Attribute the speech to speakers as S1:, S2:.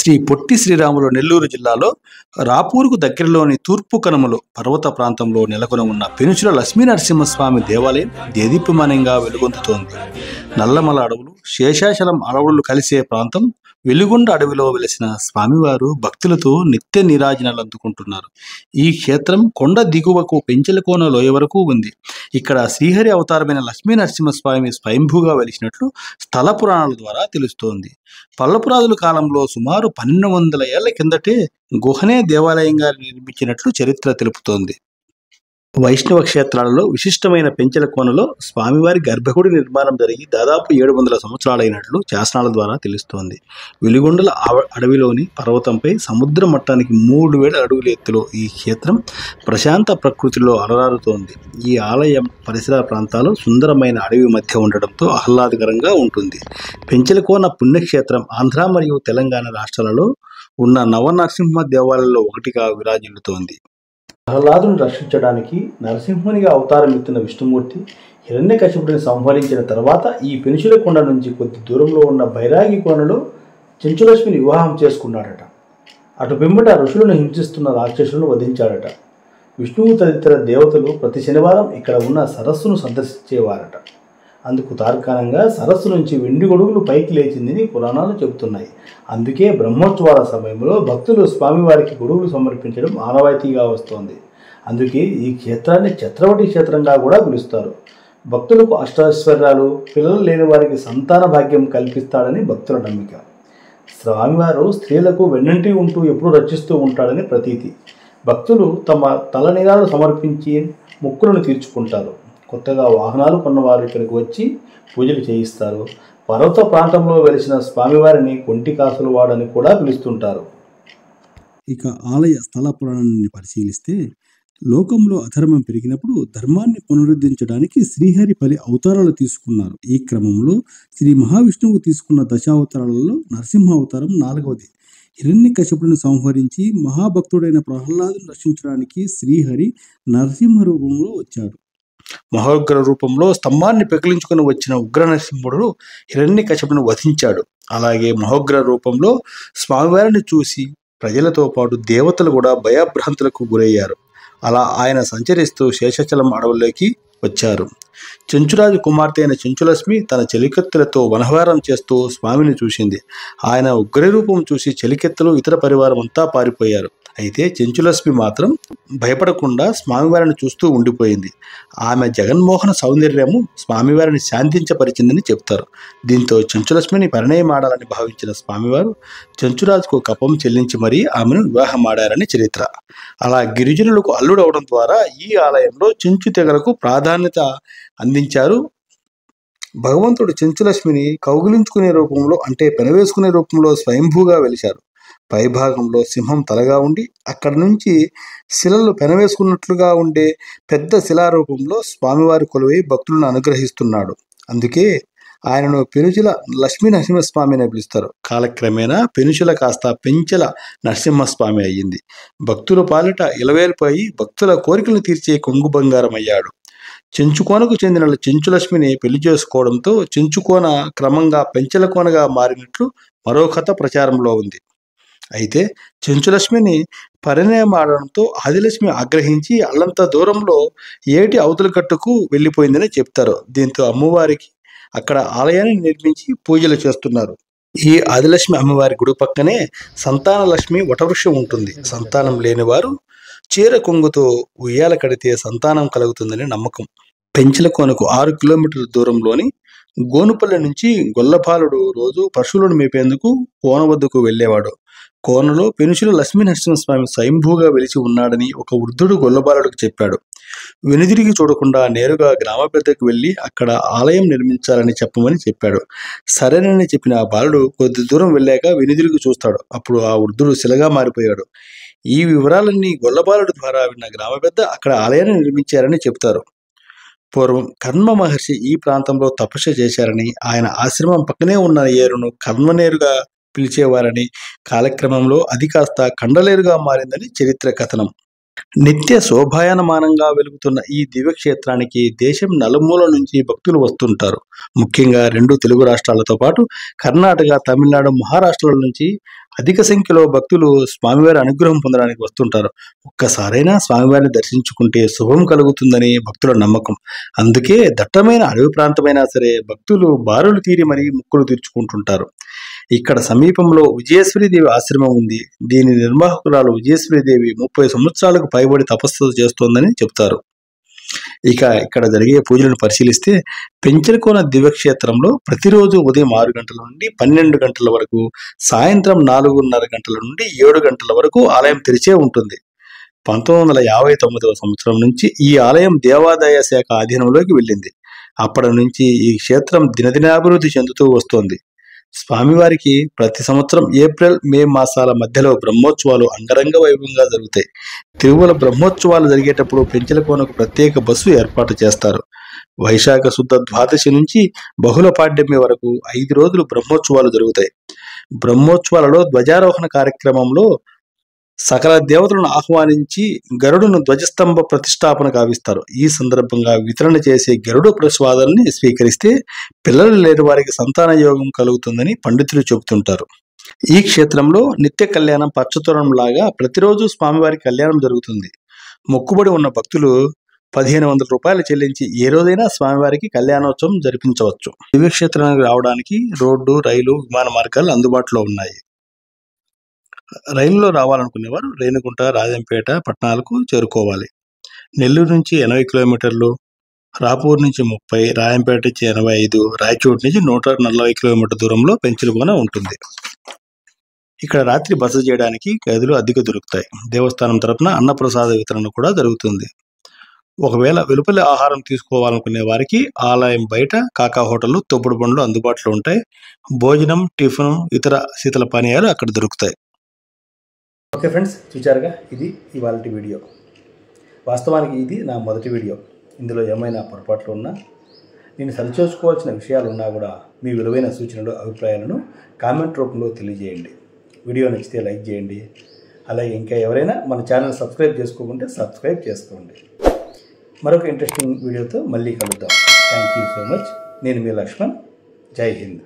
S1: శ్రీ పొట్టి శ్రీరాములు నెల్లూరు జిల్లాలో రాపూరుకు దగ్గరలోని తూర్పు కనుమలు పర్వత ప్రాంతంలో నెలకొని ఉన్న పెనుచుల లక్ష్మీనరసింహస్వామి దేవాలయం దేదీప్యమానంగా వెలుగొందుతోంది. నల్లమల అడవులు, శేషాచలం అడవులు కలిసే ప్రాంతం వెలుగొండ అడవిలో వెలిసిన స్వామివారు భక్తులతో నిత్య నీరాజనాలు అందుకుంటున్నారు. ఈ క్షేత్రం కొండ దిగువకు పెంచెలకోన లోయ వరకు ఉంది. ఇక్కడ శ్రీహరి అవతారమైన లక్ష్మీనరసింహస్వామి స్వయంభూగా వెలిసినట్లు స్థల పురాణాల ద్వారా తెలుస్తోంది. పల్లపురాజుల కాలంలో సుమారు 1200 ఏళ్ల కిందటే గుహనే దేవాలయంగా నిర్మించినట్లు చరిత్ర తెలుపుతోంది. వైష్ణవ క్షేత్రాలలో విశిష్టమైన పెంచెల కోనలో స్వామివారి గర్భగుడి నిర్మాణం జరిగి దాదాపు 700 సంవత్సరాలైనట్లు శాసనాల ద్వారా తెలుస్తోంది. వెలిగొండల అడవిలోని పర్వతంపై సముద్ర మట్టానికి 3000 అడుగుల ఎత్తులో ఈ క్షేత్రం ప్రశాంత ప్రకృతిలో అలరారుతోంది. ఈ ఆలయం పరిసర ప్రాంతాలు సుందరమైన అడవి మధ్య ఉండడంతో ఆహ్లాదకరంగా ఉంటుంది. పెంచెలకోన పుణ్యక్షేత్రం ఆంధ్ర మరియు తెలంగాణ రాష్ట్రాలలో ఉన్న నవనరసింహ దేవాలయాల్లో ఒకటిగా విరాజిల్లుతోంది. ప్రహ్లాదుని రక్షించడానికి నరసింహునిగా అవతారం ఎత్తిన విష్ణుమూర్తి హిరణ్యకశిపుడిని సంహరించిన తర్వాత ఈ పెనుచుల కొండ నుంచి కొద్ది దూరంలో ఉన్న బైరాగి కోనలో చెంచులక్ష్మిని వివాహం చేసుకున్నాడట. అటు పిమ్మట ఋషులను హింసిస్తున్న రాక్షసులను వధించాడట. విష్ణువు తదితర దేవతలు ప్రతి శనివారం ఇక్కడ ఉన్న సరస్సును సందర్శించేవారట. అందుకు తార్కాణంగా సరస్సు నుంచి వెండి గొడుగులు పైకి లేచిందని పురాణాలు చెబుతున్నాయి. అందుకే బ్రహ్మోత్సవాల సమయంలో భక్తులు స్వామివారికి గొడుగులు సమర్పించడం ఆనవాయితీగా వస్తోంది. అందుకే ఈ క్షేత్రాన్ని ఛత్రవటి క్షేత్రంగా కూడా పిలుస్తారు. భక్తులకు అష్టైశ్వర్యాలు, పిల్లలు లేని వారికి సంతాన భాగ్యం కల్పిస్తాడని భక్తుల నమ్మిక. స్వామివారు స్త్రీలకు వెన్నంటి ఉంటూ ఎప్పుడూ రక్షిస్తూ ఉంటాడని ప్రతీతి. భక్తులు తమ తలనీలాలు సమర్పించి మొక్కులను తీర్చుకుంటారు. కొత్తగా వాహనాలు కొన్నవారు ఇక్కడికి వచ్చి పూజలు చేయిస్తారు. పర్వత ప్రాంతంలో వెలిసిన స్వామివారిని కొంటికాసులు వాడని కూడా పిలుస్తుంటారు.
S2: ఇక ఆలయ స్థల పురాణాన్ని పరిశీలిస్తే లోకంలో అధర్మం పెరిగినప్పుడు ధర్మాన్ని పునరుద్ధరించడానికి శ్రీహరి పలు అవతారాలు తీసుకున్నారు. ఈ క్రమంలో శ్రీ మహావిష్ణువు తీసుకున్న దశావతారాలలో నరసింహ అవతారం 4వది. హిరణ్యకశిపుడిని సంహరించి మహాభక్తుడైన ప్రహ్లాదుని రక్షించడానికి శ్రీహరి నరసింహ రూపంలో వచ్చాడు.
S1: మహోగ్ర రూపంలో స్తంభాన్ని పెకిలించుకుని వచ్చిన ఉగ్ర నరసింహుడు హిరణ్యకశిపుని వధించాడు. అలాగే మహోగ్ర రూపంలో స్వామివారిని చూసి ప్రజలతో పాటు దేవతలు కూడా భయభ్రాంతులకు గురయ్యారు. అలా ఆయన సంచరిస్తూ శేషాచలం అడవుల్లోకి వచ్చారు. చెంచురాజు కుమార్తె అయిన చెంచులక్ష్మి తన చెలికత్తెలతో వనహారం చేస్తూ స్వామిని చూసింది. ఆయన ఉగ్రరూపం చూసి చెలికెత్తలు ఇతర పరివారం అంతా పారిపోయారు. అయితే చెంచులక్ష్మి మాత్రం భయపడకుండా స్వామివారిని చూస్తూ ఉండిపోయింది. ఆమె జగన్మోహన సౌందర్యము స్వామివారిని శాంతించపరిచిందని చెప్తారు. దీంతో చెంచులక్ష్మిని పరిణయమాడాలని భావించిన స్వామివారు చెంచురాజుకు కపం చెల్లించి మరీ ఆమెను వివాహమాడారని చరిత్ర. అలా గిరిజనులకు అల్లుడవడం ద్వారా ఈ ఆలయంలో చెంచు తెగలకు ప్రాధాన్యత అందించారు. భగవంతుడు చెంచులక్ష్మిని కౌగిలించుకునే రూపంలో అంటే పెనవేసుకునే రూపంలో స్వయంభూగా వెలిశారు. పైభాగంలో సింహం తలగా ఉండి అక్కడి నుంచి శిలలు పెనవేసుకున్నట్లుగా ఉండే పెద్ద శిలారూపంలో స్వామివారి కొలువై భక్తులను అనుగ్రహిస్తున్నాడు. అందుకే ఆయనను పెనుచుల లక్ష్మీ నరసింహస్వామి అని పిలుస్తారు. కాలక్రమేణా పెనుచుల కాస్త పెంచెల నరసింహస్వామి అయ్యింది. భక్తుల పాలిట ఇలవేల్పోయి భక్తుల కోరికలను తీర్చే కొంగు బంగారం అయ్యాడు. చెంచుకోనకు చెందిన చెంచులక్ష్మిని పెళ్లి చేసుకోవడంతో చెంచుకోన క్రమంగా పెంచెలకోనగా మారినట్లు మరో కథ ప్రచారంలో ఉంది. అయితే చెంచులక్ష్మిని పరిణయమాడడంతో ఆదిలక్ష్మి ఆగ్రహించి అల్లంత దూరంలో ఏటి అవతల గట్టుకు వెళ్ళిపోయిందని చెప్తారు. దీంతో అమ్మవారికి అక్కడ ఆలయాన్ని నిర్మించి పూజలు చేస్తున్నారు. ఈ ఆదిలక్ష్మి అమ్మవారి గుడి పక్కనే సంతాన లక్ష్మి వటవృక్షం ఉంటుంది. సంతానం లేనివారు చీర కొంగుతో ఉయ్యాల కడితే సంతానం కలుగుతుందని నమ్మకం. పెంచెలకోనకు 6 కిలోమీటర్ల దూరంలోని గోనుపల్లి నుంచి గొల్లపాలుడు రోజు పశువులను మేపేందుకు కోన వద్దకు వెళ్ళేవాడు. కోనలో పెనుచుల లక్ష్మీ నరసింహస్వామి స్వయంభూగా వెలిసి ఉన్నాడని ఒక వృద్ధుడు గొల్లబాలుడికి చెప్పాడు. వెనుదిరిగి చూడకుండా నేరుగా గ్రామ పెద్దకు వెళ్ళి అక్కడ ఆలయం నిర్మించాలని చెప్పమని చెప్పాడు. సరేనని చెప్పిన ఆ బాలుడు కొద్ది దూరం వెళ్ళాక వెనుదిరిగి చూస్తాడు. అప్పుడు ఆ వృద్ధుడు శిలగా మారిపోయాడు. ఈ వివరాలన్నీ గొల్లబాలుడి ద్వారా విన్న గ్రామ పెద్ద అక్కడ ఆలయాన్ని నిర్మించారని చెప్తారు. పూర్వం కర్మ మహర్షి ఈ ప్రాంతంలో తపస్సు చేశారని, ఆయన ఆశ్రమం పక్కనే ఉన్న ఏరును కర్మనేరుగా పిలిచేవారని, కాలక్రమంలో అది కాస్త కండలేరుగా మారిందని చరిత్ర కథనం. నిత్య శోభాయనమానంగా వెలుగుతున్న ఈ దివ్యక్షేత్రానికి దేశం నలుమూల నుంచి భక్తులు వస్తుంటారు. ముఖ్యంగా 2 తెలుగు రాష్ట్రాలతో పాటు కర్ణాటక, తమిళనాడు, మహారాష్ట్రాల నుంచి అధిక సంఖ్యలో భక్తులు స్వామివారి అనుగ్రహం పొందడానికి వస్తుంటారు. ఒక్కసారైనా స్వామివారిని దర్శించుకుంటే శుభం కలుగుతుందని భక్తుల నమ్మకం. అందుకే దట్టమైన అడవి ప్రాంతమైనా సరే భక్తులు బారులు తీరి మరీ మొక్కులు తీర్చుకుంటుంటారు. ఇక్కడ సమీపంలో విజయేశ్వరీదేవి ఆశ్రమం ఉంది. దీని నిర్వాహకురాలు విజయేశ్వరీదేవి 30 సంవత్సరాలకు పైబడి తపస్సు చేస్తోందని చెప్తారు. ఇక్కడ జరిగే పూజలను పరిశీలిస్తే పెంచలకోన దివ్యక్షేత్రంలో ప్రతిరోజు ఉదయం 6 గంటల నుండి 12 గంటల వరకు, సాయంత్రం 4:30 గంటల నుండి 7 గంటల వరకు ఆలయం తెరిచే ఉంటుంది. 1959వ సంవత్సరం నుంచి ఈ ఆలయం దేవాదాయ శాఖ ఆధీనంలోకి వెళ్ళింది. అప్పటి నుంచి ఈ క్షేత్రం దినదినాభివృద్ధి చెందుతూ వస్తోంది. స్వామివారికి ప్రతి సంవత్సరం ఏప్రిల్, మే మాసాల మధ్యలో బ్రహ్మోత్సవాలు అంగరంగ వైభవంగా జరుగుతాయి. తిరుమల బ్రహ్మోత్సవాలు జరిగేటప్పుడు పెంచలకోనకు ప్రత్యేక బస్సు ఏర్పాటు చేస్తారు. వైశాఖ శుద్ధ ద్వాదశి నుంచి బహుళ పాడ్యమి వరకు 5 రోజులు బ్రహ్మోత్సవాలు జరుగుతాయి. బ్రహ్మోత్సవాలలో ధ్వజారోహణ కార్యక్రమంలో సకల దేవతలను ఆహ్వానించి గరుడును ధ్వజస్తంభ ప్రతిష్టాపన గావిస్తారు. ఈ సందర్భంగా వితరణ చేసే గరుడు ప్రసాదాలని స్వీకరిస్తే పిల్లలు లేని వారికి సంతాన యోగం కలుగుతుందని పండితులు చెబుతుంటారు. ఈ క్షేత్రంలో నిత్య కళ్యాణం పచ్చతోరణం లాగా ప్రతిరోజు స్వామివారి కళ్యాణం జరుగుతుంది. మొక్కుబడి ఉన్న భక్తులు 1500 రూపాయలు చెల్లించి ఏ రోజైనా స్వామివారికి కళ్యాణోత్సవం జరిపించవచ్చు. దివ్యక్షేత్రానికి రావడానికి రోడ్డు, రైలు, విమాన మార్గాలు అందుబాటులో ఉన్నాయి. రైలులో రావాలనుకునేవారు రేణిగుంట, రాజంపేట పట్టణాలకు చేరుకోవాలి. నెల్లూరు నుంచి 80 కిలోమీటర్లు, రాపూర్ నుంచి 30, రాయంపేట నుంచి 85, రాయచోటి నుంచి 140 కిలోమీటర్ దూరంలో పెంచలకోన ఉంటుంది. ఇక్కడ రాత్రి బస చేయడానికి గదులు అద్దెకు దొరుకుతాయి. దేవస్థానం తరపున అన్నప్రసాద వితరణ కూడా జరుగుతుంది. ఒకవేళ వెలుపలి ఆహారం తీసుకోవాలనుకునే వారికి ఆలయం బయట కాకా హోటల్లో తోపుడు బండ్లు అందుబాటులో ఉంటాయి. భోజనం, టిఫిన్, ఇతర శీతల పానీయాలు అక్కడ దొరుకుతాయి. ఓకే ఫ్రెండ్స్, చూచారుగా, ఇది ఇవాళ వీడియో. వాస్తవానికి ఇది నా మొదటి వీడియో. ఇందులో ఏమైనా పొరపాట్లు ఉన్నా, నేను సరిచూసుకోవాల్సిన విషయాలు ఉన్నా కూడా మీ విలువైన సూచనలు, అభిప్రాయాలను కామెంట్ రూపంలో తెలియజేయండి. వీడియో నచ్చితే లైక్ చేయండి. అలాగే ఇంకా ఎవరైనా మన ఛానల్ సబ్స్క్రైబ్ చేసుకోకుంటే సబ్స్క్రైబ్ చేసుకోండి. మరొక ఇంట్రెస్టింగ్ వీడియోతో మళ్ళీ కలుద్దాం. Thank you so much. నేను మీ లక్ష్మణ్. జై హింద్.